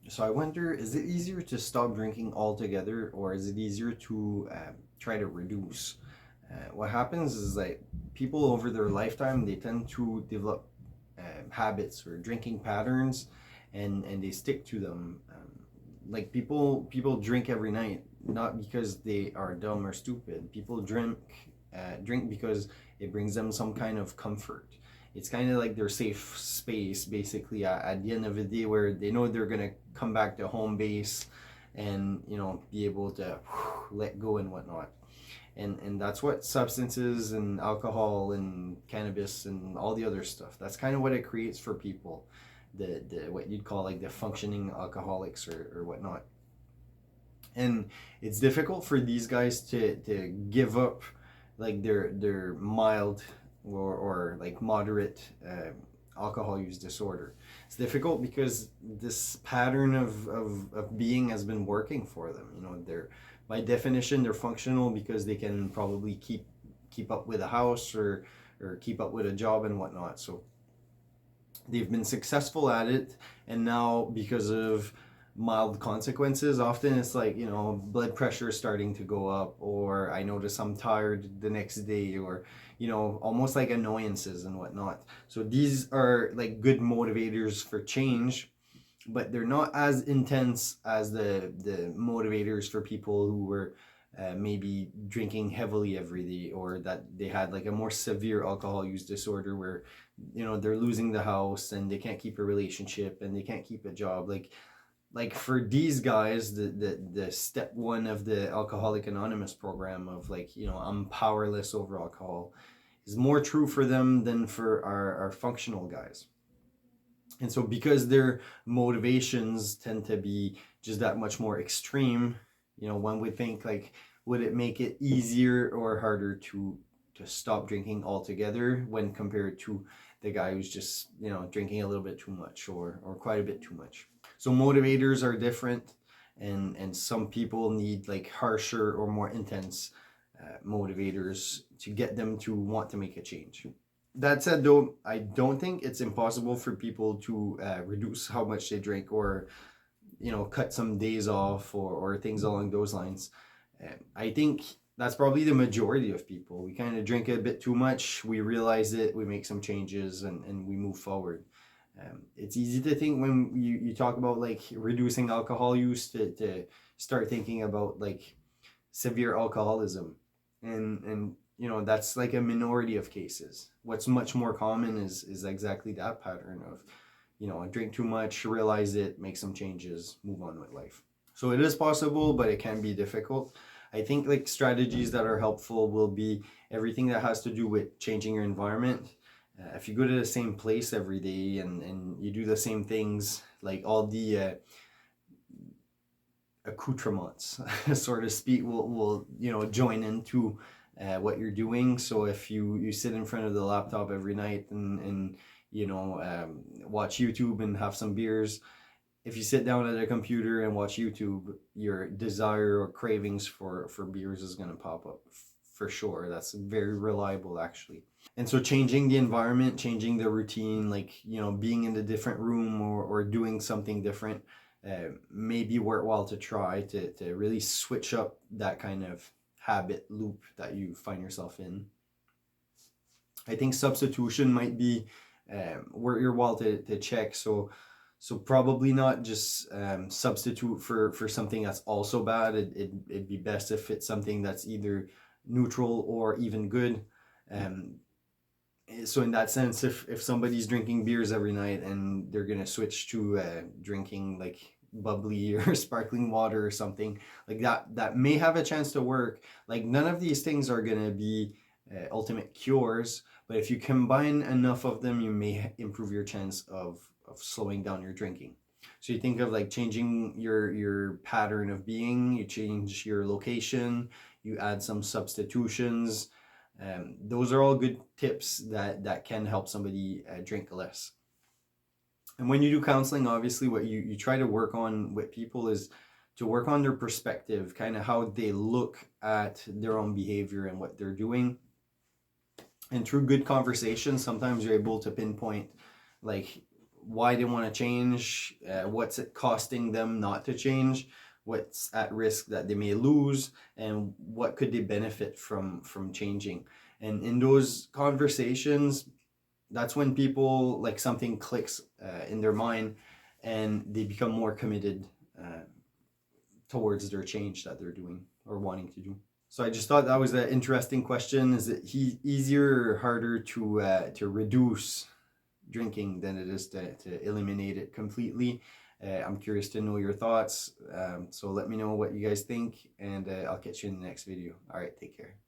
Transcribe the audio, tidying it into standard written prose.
So I wonder, is it easier to stop drinking altogether, or is it easier to try to reduce? What happens is like people over their lifetime they tend to develop habits or drinking patterns, and they stick to them. Like people drink every night not because they are dumb or stupid. People drink because it brings them some kind of comfort. It's kind of like their safe space basically at the end of the day, where they know they're gonna come back to home base and be able to let go and whatnot. And that's what substances and alcohol and cannabis and all the other stuff, that's kind of what it creates for people, the what you'd call like the functioning alcoholics or whatnot. And it's difficult for these guys to give up like their mild or like moderate alcohol use disorder. It's difficult because this pattern of being has been working for them. They're, by definition, they're functional because they can probably keep up with a house or keep up with a job and whatnot. So they've been successful at it, and now because of mild consequences, often it's like blood pressure starting to go up, or I notice I'm tired the next day, or almost like annoyances and whatnot. So these are like good motivators for change, but they're not as intense as the motivators for people who were maybe drinking heavily every day, or that they had like a more severe alcohol use disorder where they're losing the house and they can't keep a relationship and they can't keep a job. Like for these guys, the step one of the Alcoholic Anonymous program of like I'm powerless over alcohol is more true for them than for our functional guys. And so because their motivations tend to be just that much more extreme, one would think like, would it make it easier or harder to stop drinking altogether when compared to the guy who's just drinking a little bit too much or quite a bit too much. So motivators are different, and some people need like harsher or more intense motivators to get them to want to make a change. That said, though, I don't think it's impossible for people to reduce how much they drink, or cut some days off, or things along those lines. I think that's probably the majority of people. We kind of drink a bit too much, we realize it, we make some changes, and we move forward. It's easy to think when you talk about like reducing alcohol use to start thinking about like severe alcoholism, and that's like a minority of cases. What's much more common is exactly that pattern of drink too much, realize it, make some changes, move on with life. So it is possible, but it can be difficult. I think like strategies that are helpful will be everything that has to do with changing your environment. If you go to the same place every day and you do the same things, like all the accoutrements, so to speak, will join into what you're doing. So if you sit in front of the laptop every night and watch YouTube and have some beers, if you sit down at a computer and watch YouTube, your desire or cravings for beers is going to pop up for sure. That's very reliable, actually. And so changing the environment, changing the routine, like being in a different room, or doing something different, may be worthwhile to try to really switch up that kind of habit loop that you find yourself in. I think substitution might be worth your while to check. So probably not just substitute for something that's also bad. It'd be best if it's something that's either neutral or even good. Um, so in that sense, if somebody's drinking beers every night and they're gonna switch to drinking like bubbly or sparkling water or something like that may have a chance to work. Like none of these things are gonna be ultimate cures, but if you combine enough of them, you may improve your chance of slowing down your drinking. So you think of like changing your pattern of being, you change your location, you add some substitutions. Those are all good tips that can help somebody drink less. And when you do counseling, obviously what you try to work on with people is to work on their perspective, kind of how they look at their own behavior and what they're doing. And through good conversation, sometimes you're able to pinpoint like why they want to change, what's it costing them not to change, what's at risk that they may lose, and what could they benefit from changing. And in those conversations, that's when people, like, something clicks in their mind, and they become more committed towards their change that they're doing or wanting to do. So I just thought that was an interesting question. Is it easier or harder to reduce drinking than it is to eliminate it completely? I'm curious to know your thoughts. So let me know what you guys think, and I'll catch you in the next video. All right, take care.